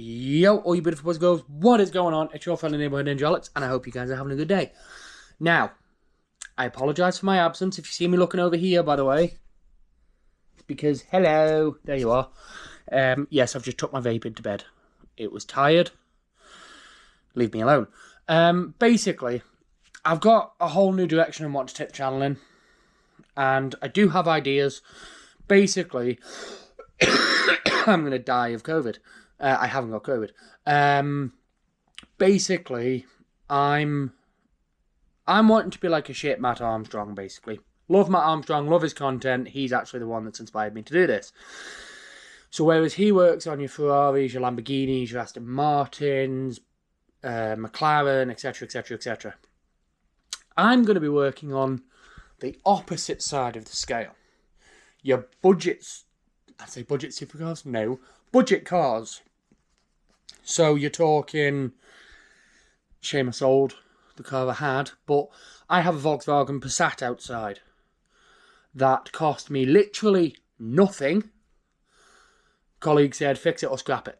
Yo, all you beautiful boys and girls, what is going on? It's your friendly neighborhood Ninja Alex, and I hope you guys are having a good day. Now, I apologise for my absence. If you see me looking over here, by the way, because, hello, there you are. Yes, I've just took my vape into bed. It was tired. Leave me alone. Basically, I've got a whole new direction I want to take the channel in, and I do have ideas. Basically, I'm going to die of COVID. I haven't got COVID. Basically, I'm wanting to be like a shit Matt Armstrong, basically. Love Matt Armstrong, love his content. He's actually the one that's inspired me to do this. So whereas he works on your Ferraris, your Lamborghinis, your Aston Martins, McLaren, etc., etc., etc., I'm going to be working on the opposite side of the scale. Your budgets, I say budget supercars? No. Budget cars. So you're talking, shame I sold the car I had, but I have a Volkswagen Passat outside that cost me literally nothing. Colleague said, fix it or scrap it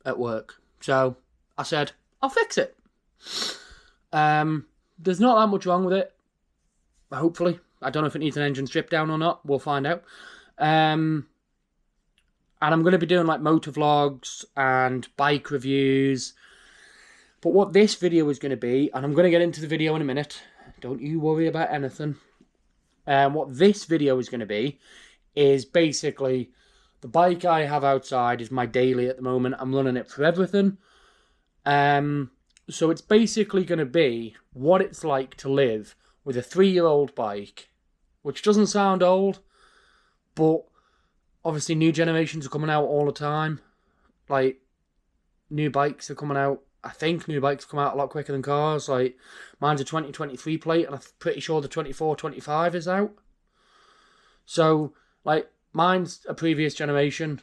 at work. So I said, I'll fix it. There's not that much wrong with it, hopefully. I don't know if it needs an engine strip down or not. We'll find out. And I'm going to be doing like motor vlogs and bike reviews. But what this video is going to be, and I'm going to get into the video in a minute. Don't you worry about anything. What this video is going to be is basically the bike I have outside is my daily at the moment. I'm running it for everything. So it's basically going to be what it's like to live with a 3-year-old bike, which doesn't sound old, but obviously new generations are coming out all the time. Like, new bikes are coming out. I think new bikes come out a lot quicker than cars. Like, mine's a 2023 plate, and I'm pretty sure the 24-25 is out. So, like, mine's a previous generation.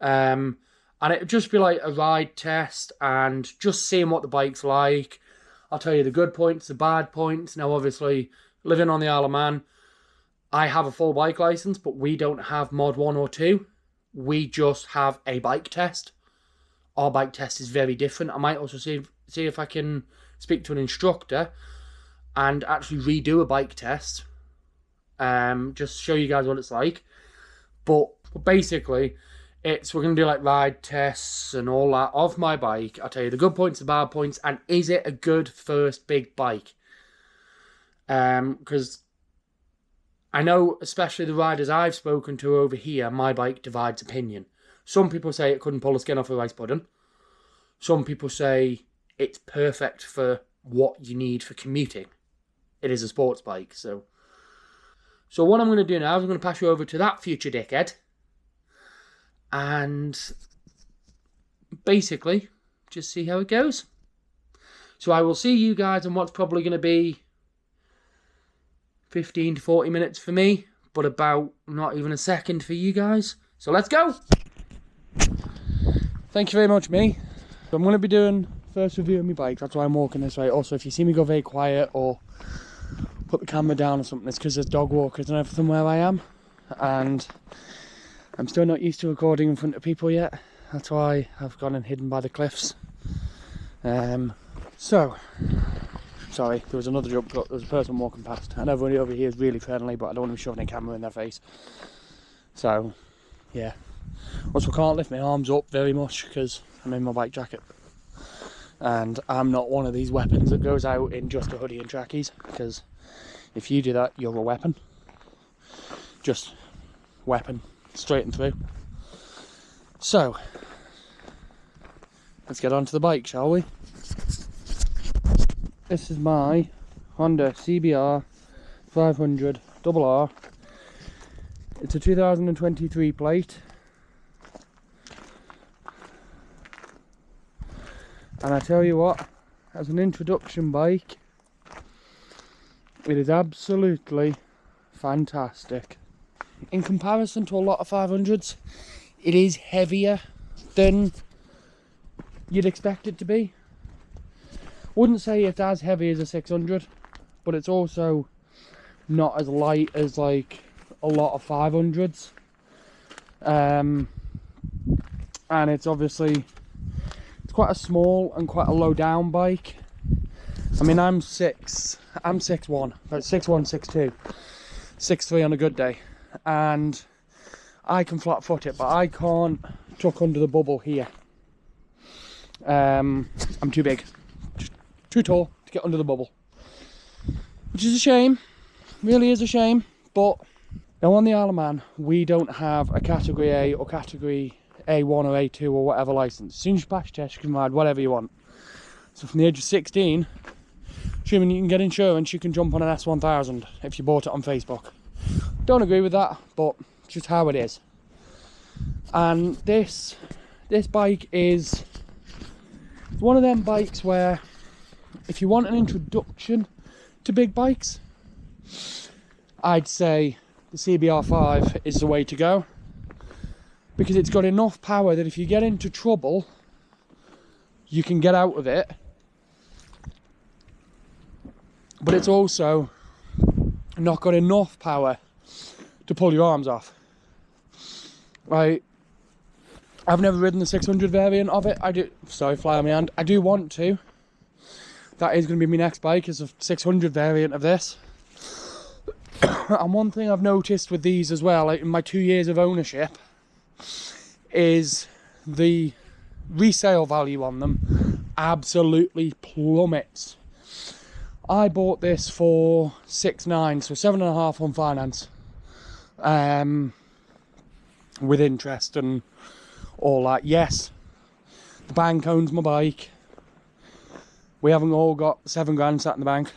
And it'd just be like a ride test and just seeing what the bike's like. I'll tell you the good points, the bad points. Now, obviously, living on the Isle of Man, I have a full bike license, but we don't have mod 1 or 2. We just have a bike test. Our bike test is very different. I might also see if I can speak to an instructor and actually redo a bike test. Just show you guys what it's like. But basically, we're going to do like ride tests and all that of my bike. I'll tell you the good points, the bad points, and is it a good first big bike? Because I know, especially the riders I've spoken to over here, my bike divides opinion. Some people say it couldn't pull the skin off a rice pudding. Some people say it's perfect for what you need for commuting. It is a sports bike, so what I'm going to do now is I'm going to pass you over to that future dickhead. And basically, just see how it goes. So I will see you guys in what's probably going to be 15 to 40 minutes for me, but about not even a second for you guys. So let's go. Thank you very much, me. So I'm going to be doing first review of my bike. That's why I'm walking this way. Also, if you see me go very quiet or put the camera down or something, it's because there's dog walkers and everything where I am. And I'm still not used to recording in front of people yet. That's why I've gone and hidden by the cliffs. So, sorry, there was another jump cut. There was a person walking past. And everybody over here is really friendly, but I don't want to be shoving a camera in their face. So, yeah. Also, I can't lift my arms up very much because I'm in my bike jacket. And I'm not one of these weapons that goes out in just a hoodie and trackies. Because if you do that, you're a weapon. Just weapon. Straight and through. So, let's get onto the bike, shall we? This is my Honda CBR500R. It's a 2023 plate. And I tell you what, as an introduction bike, it is absolutely fantastic. In comparison to a lot of 500s, it is heavier than you'd expect it to be. Wouldn't say it's as heavy as a 600, but it's also not as light as like a lot of 500s. and it's obviously, it's quite a small and quite a low down bike. I mean, I'm 6'1", about 6'1", 6'2", 6'3" on a good day, and I can flat foot it, but I can't tuck under the bubble here. I'm too big, just too tall to get under the bubble, which is a shame, really is a shame. But now on the Isle of Man, we don't have a category A or category A1 or A2 or whatever license. As soon as you pass your test, you can ride whatever you want. So from the age of 16, assuming you can get insurance, you can jump on an S1000 if you bought it on Facebook. Don't agree with that, but it's just how it is. And this bike is one of them bikes where, if you want an introduction to big bikes, I'd say the CBR5 is the way to go, because it's got enough power that if you get into trouble, you can get out of it. But it's also not got enough power to pull your arms off. Right, I've never ridden the 600 variant of it. Sorry, fly on my hand. I do want to. That is going to be my next bike, is a 600 variant of this. And one thing I've noticed with these as well, like in my 2 years of ownership, is the resale value on them absolutely plummets. I bought this for 6.9, so 7.5 on finance, with interest and all that. Yes, the bank owns my bike. We haven't all got 7 grand sat in the bank.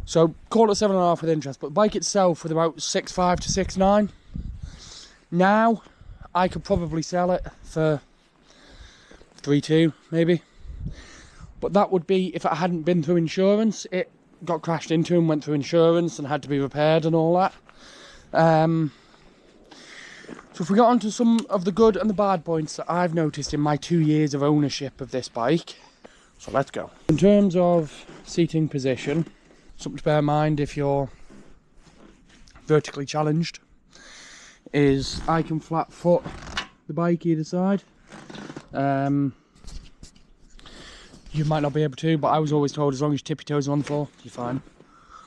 So call it 7.5 with interest, but the bike itself with about 6.5 to 6.9. Now I could probably sell it for 3.2 maybe, but that would be if it hadn't been through insurance. It got crashed into and went through insurance and had to be repaired and all that. So if we got onto some of the good and the bad points that I've noticed in my 2 years of ownership of this bike, so let's go. In terms of seating position, something to bear in mind if you're vertically challenged is I can flat foot the bike either side. You might not be able to, but I was always told as long as your tippy toes are on the floor, you're fine.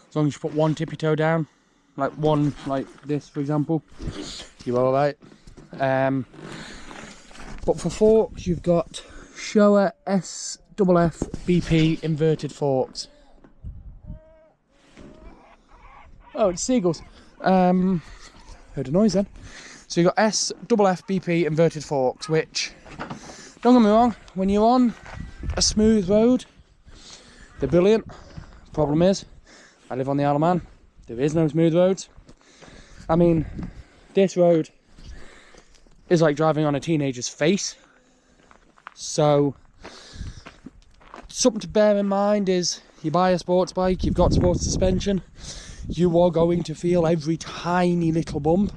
As long as you put one tippy toe down, like one like this for example, you're alright. But for forks, you've got Showa SFF BP inverted forks. Oh, it's seagulls. Heard a noise then. So you've got SFF BP inverted forks, which, don't get me wrong, when you're on a smooth road, they're brilliant. Problem is, I live on the Isle of Man. There is no smooth roads. I mean, this road is like driving on a teenager's face. So, something to bear in mind is, you buy a sports bike, you've got sports suspension, you are going to feel every tiny little bump.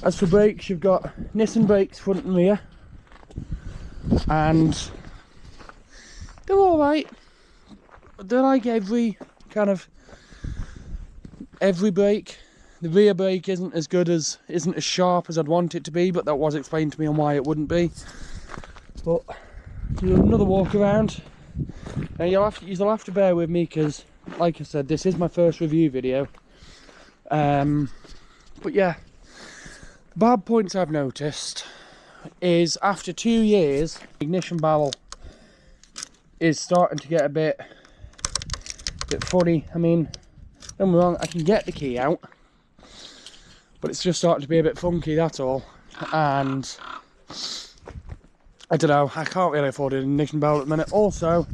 As for brakes, you've got Nissan brakes front and rear, and they're alright. They're like every brake. The rear brake isn't as sharp as I'd want it to be, but that was explained to me on why it wouldn't be. But do another walk around, and you'll have to bear with me because, like I said, this is my first review video. But yeah, bad points I've noticed is after 2 years, the ignition barrel is starting to get a bit funny. I mean, don't get me wrong, I can get the key out, but it's just starting to be a bit funky, that's all. And I don't know, I can't really afford an ignition barrel at the minute. Also,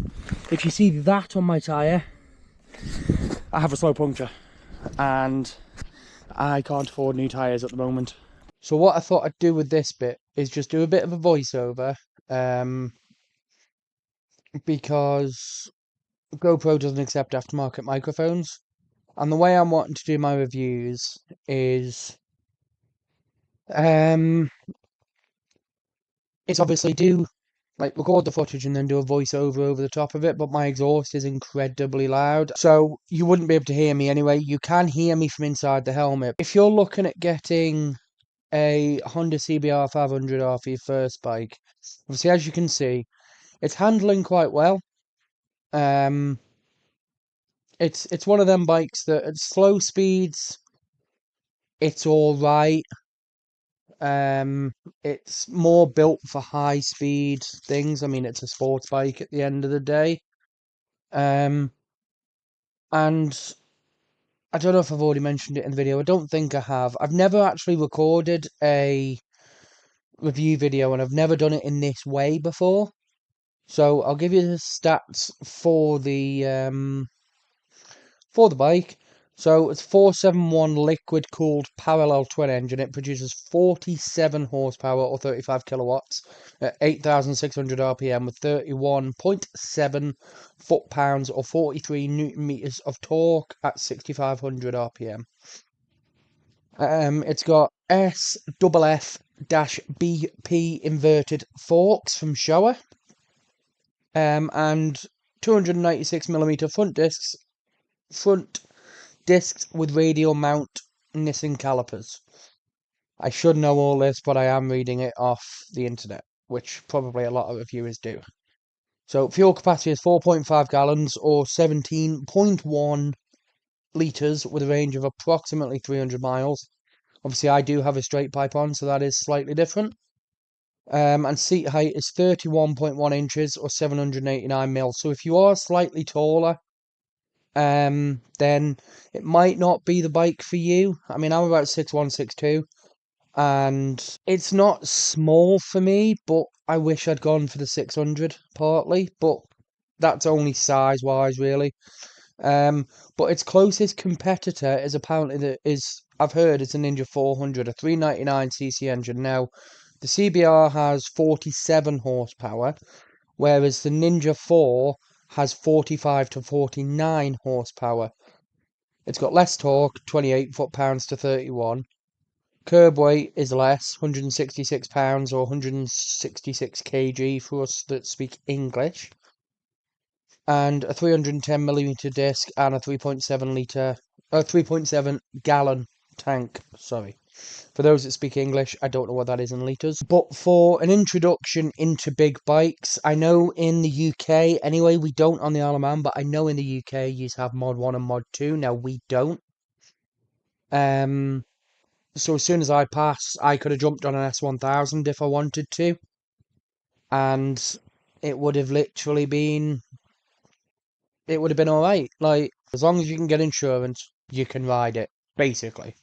if you see that on my tyre, I have a slow puncture and I can't afford new tyres at the moment. So what I thought I'd do with this bit is just do a bit of a voiceover, because GoPro doesn't accept aftermarket microphones. And the way I'm wanting to do my reviews is, it's obviously do like record the footage and then do a voiceover over the top of it, but my exhaust is incredibly loud, so you wouldn't be able to hear me anyway. You can hear me from inside the helmet. If you're looking at getting a Honda CBR500R for your first bike, obviously as you can see, it's handling quite well. It's one of them bikes that at slow speeds, it's all right. It's more built for high speed things. I mean, it's a sports bike at the end of the day. And I don't know if I've already mentioned it in the video. I don't think I have. I've never actually recorded a review video, and I've never done it in this way before. So I'll give you the stats for the bike. So it's 471 liquid cooled parallel twin engine. It produces 47 horsepower or 35 kilowatts at 8,600 RPM with 31.7 foot-pounds or 43 newton meters of torque at 6,500 RPM. It's got SFF-BP inverted forks from Showa. And 296mm front discs with radial mount Nissan calipers. I should know all this, but I am reading it off the internet, which probably a lot of reviewers do. So fuel capacity is 4.5 gallons or 17.1 litres with a range of approximately 300 miles. Obviously, I do have a straight pipe on, so that is slightly different. And seat height is 31.1 inches or 789 mils. So if you are slightly taller, then it might not be the bike for you. I mean, I'm about 6'1", 6'2", and it's not small for me, but I wish I'd gone for the 600 partly, but that's only size-wise, really. But its closest competitor is apparently I've heard it's a Ninja 400, a 399cc engine. Now, the CBR has 47 horsepower, whereas the Ninja 4 has 45 to 49 horsepower. It's got less torque, 28 foot-pounds to 31. Curb weight is less, 166 pounds or 166 kg for us that speak English. And a 310mm disc and a 3.7 gallon tank, sorry. For those that speak English, I don't know what that is in litres. But for an introduction into big bikes, I know in the UK, anyway, we don't on the Isle of Man, but I know in the UK you have Mod 1 and Mod 2. Now, we don't. So as soon as I pass, I could have jumped on an S1000 if I wanted to. And it would have literally been... It would have been alright. Like, as long as you can get insurance, you can ride it, basically.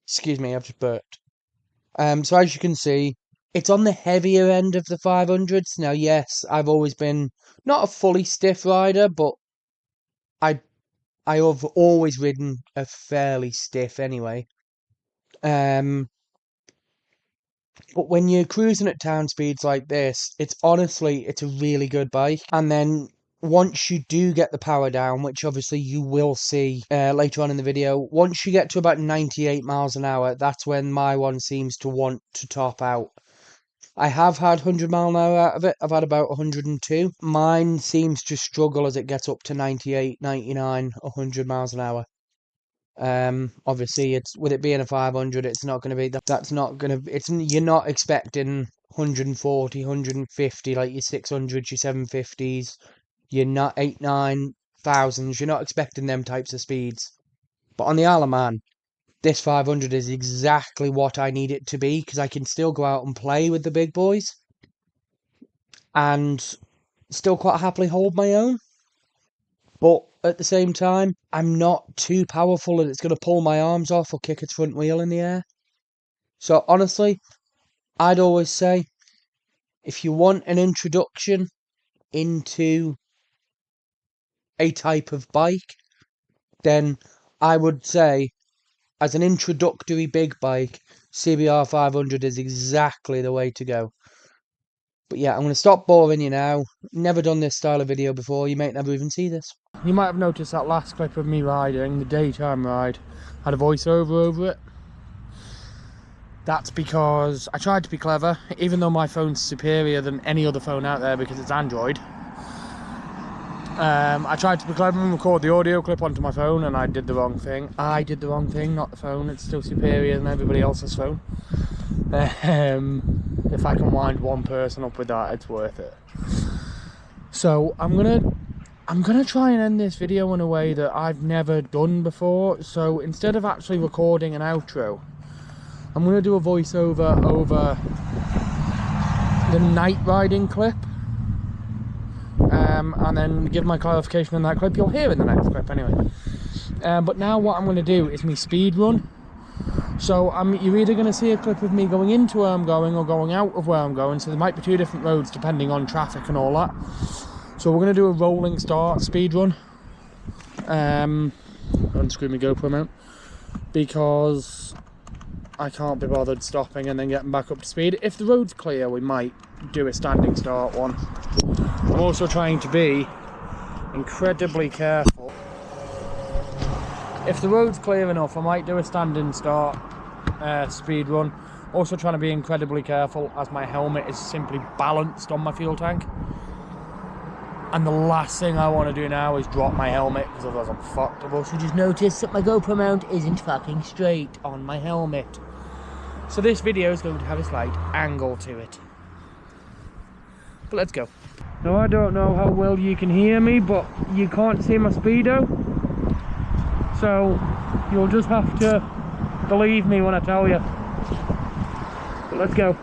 Excuse me, I've just burped. So as you can see, it's on the heavier end of the 500s. Now, yes, I've always been not a fully stiff rider, but I have always ridden a fairly stiff anyway. But when you're cruising at town speeds like this, it's a really good bike. And then once you do get the power down, which obviously you will see later on in the video, once you get to about 98 miles an hour, that's when my one seems to want to top out. I have had 100 mile an hour out of it. I've had about 102. Mine seems to struggle as it gets up to 98, 99, 100 miles an hour. Obviously, it's with it being a 500, it's not going to be that's not going to. You're not expecting 140, 150 like your 600s, your 750s. You're not 8,000s. You're not expecting them types of speeds. But on the Isle of Man, this 500 is exactly what I need it to be because I can still go out and play with the big boys and still quite happily hold my own. But at the same time, I'm not too powerful that it's going to pull my arms off or kick its front wheel in the air. So honestly, I'd always say, if you want an introduction into a type of bike, then I would say, as an introductory big bike, CBR500 is exactly the way to go. But yeah, I'm going to stop boring you now. Never done this style of video before. You might never even see this. You might have noticed that last clip of me riding, the daytime ride, had a voiceover over it. That's because I tried to be clever, even though my phone's superior than any other phone out there because it's Android. I tried to be clever and record the audio clip onto my phone, and I did the wrong thing. I did the wrong thing, not the phone. It's still superior than everybody else's phone. If I can wind one person up with that, it's worth it. So I'm gonna try and end this video in a way that I've never done before. So instead of actually recording an outro, I'm gonna do a voiceover over the night riding clip. And then give my clarification on that clip. You'll hear in the next clip anyway. But now what I'm going to do is me speed run. So you're either going to see a clip of me going into where I'm going or going out of where I'm going. So there might be two different roads depending on traffic and all that. So we're going to do a rolling start speed run. Unscrew my GoPro mount because I can't be bothered stopping and then getting back up to speed. If the road's clear, we might do a standing start one. I'm also trying to be incredibly careful. If the road's clear enough, I might do a standing start speed run. Also trying to be incredibly careful as my helmet is simply balanced on my fuel tank. And the last thing I want to do now is drop my helmet, because otherwise I'm fucked. I've also just noticed that my GoPro mount isn't fucking straight on my helmet. So this video is going to have a slight angle to it. But let's go. Now I don't know how well you can hear me, but you can't see my speedo. So you'll just have to believe me when I tell you. But let's go.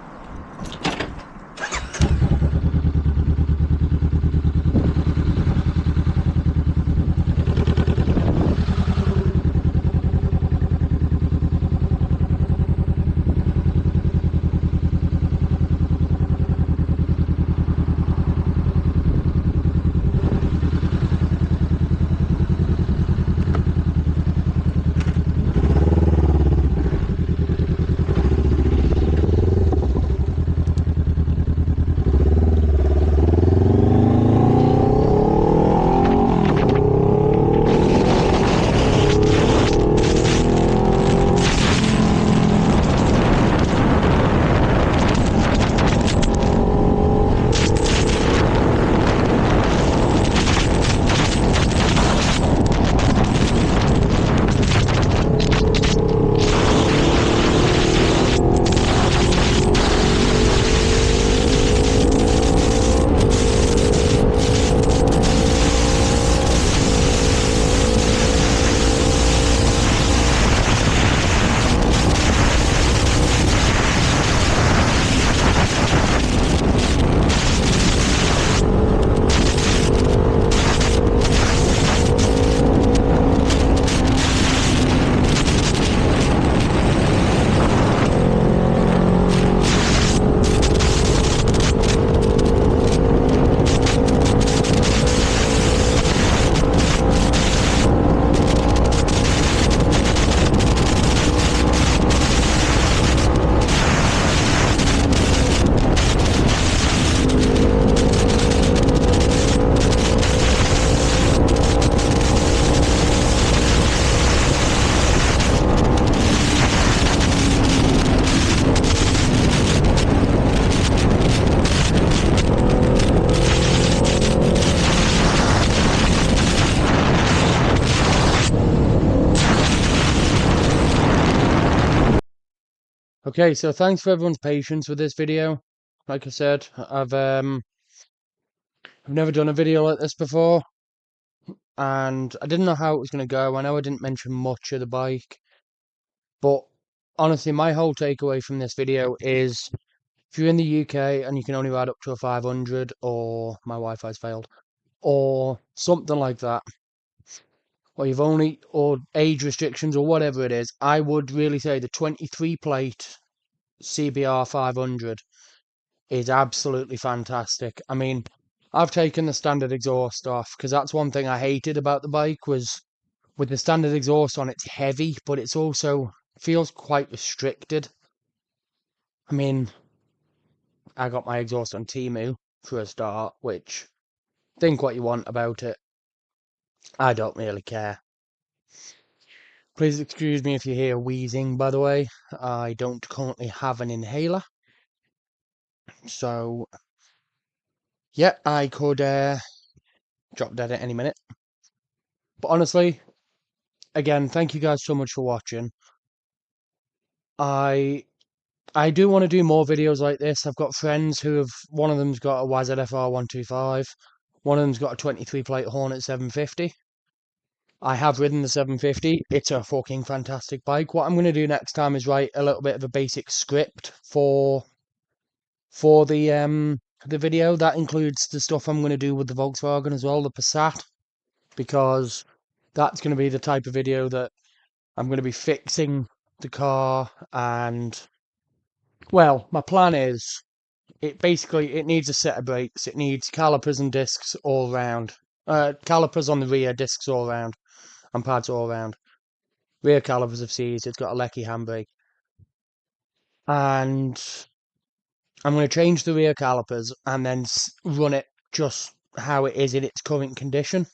Okay, so thanks for everyone's patience with this video. Like I said, I've never done a video like this before, and I didn't know how it was going to go. I know I didn't mention much of the bike, but honestly, my whole takeaway from this video is if you're in the UK and you can only ride up to a 500, or my Wi-Fi's failed, or something like that, or age restrictions or whatever it is, I would really say the 23 plate CBR500 is absolutely fantastic. I mean, I've taken the standard exhaust off because that's one thing I hated about the bike was with the standard exhaust on, it's heavy, but it's also feels quite restricted. I mean, I got my exhaust on Temu for a start, which think what you want about it. I don't really care. Please excuse me if you hear wheezing, by the way. I don't currently have an inhaler. So, yeah, I could drop dead at any minute. But honestly, again, thank you guys so much for watching. I do want to do more videos like this. I've got friends who have, one of them's got a YZF-R125, one of them's got a 23 plate Hornet 750. I have ridden the 750. It's a fucking fantastic bike. What I'm going to do next time is write a little bit of a basic script for the video. That includes the stuff I'm going to do with the Volkswagen as well, the Passat, because that's going to be the type of video that I'm going to be fixing the car. And well, my plan is it needs a set of brakes. It needs calipers and discs all round. Calipers on the rear, discs all round, and pads all round. Rear calipers have seized. It's got a Lecky handbrake, and I'm going to change the rear calipers and then run it just how it is in its current condition.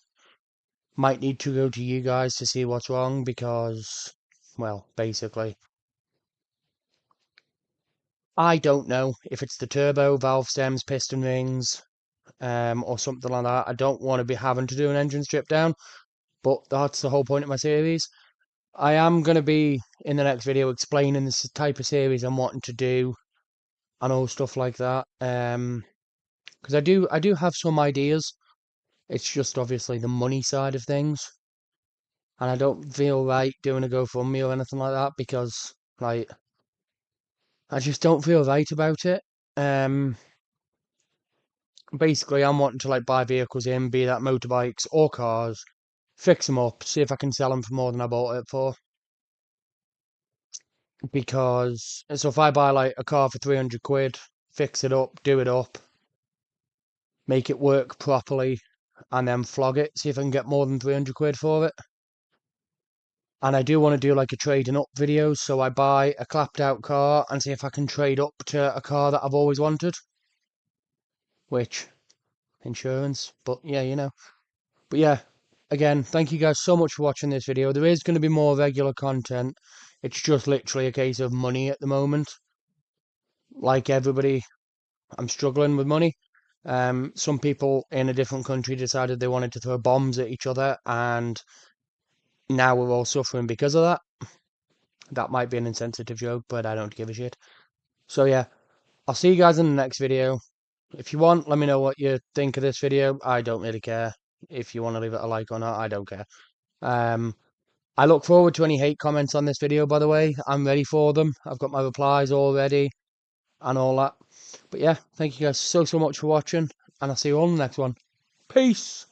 Might need to go to you guys to see what's wrong because, well, basically, I don't know if it's the turbo, valve stems, piston rings, or something like that. I don't want to be having to do an engine strip down, but that's the whole point of my series. I am going to be, in the next video, explaining this type of series I'm wanting to do and all stuff like that. Because I do have some ideas. It's just obviously the money side of things. And I don't feel right doing a GoFundMe or anything like that because, like, I just don't feel right about it. Basically, I'm wanting to, like, buy vehicles in, be that motorbikes or cars, fix them up, see if I can sell them for more than I bought it for. Because, so if I buy, like, a car for 300 quid, fix it up, do it up, make it work properly, and then flog it, see if I can get more than 300 quid for it. And I do want to do like a trading up video, so I buy a clapped out car and see if I can trade up to a car that I've always wanted. Which, insurance, but yeah, you know. But yeah, again, thank you guys so much for watching this video. There is going to be more regular content. It's just literally a case of money at the moment. Like everybody, I'm struggling with money. Some people in a different country decided they wanted to throw bombs at each other, and now we're all suffering because of that. That might be an insensitive joke, but I don't give a shit. So yeah, I'll see you guys in the next video. If you want, let me know what you think of this video. I don't really care. If you want to leave it a like or not, I don't care. I look forward to any hate comments on this video, by the way. I'm ready for them. I've got my replies all ready and all that. But yeah, thank you guys so much for watching, and I'll see you all in the next one. Peace!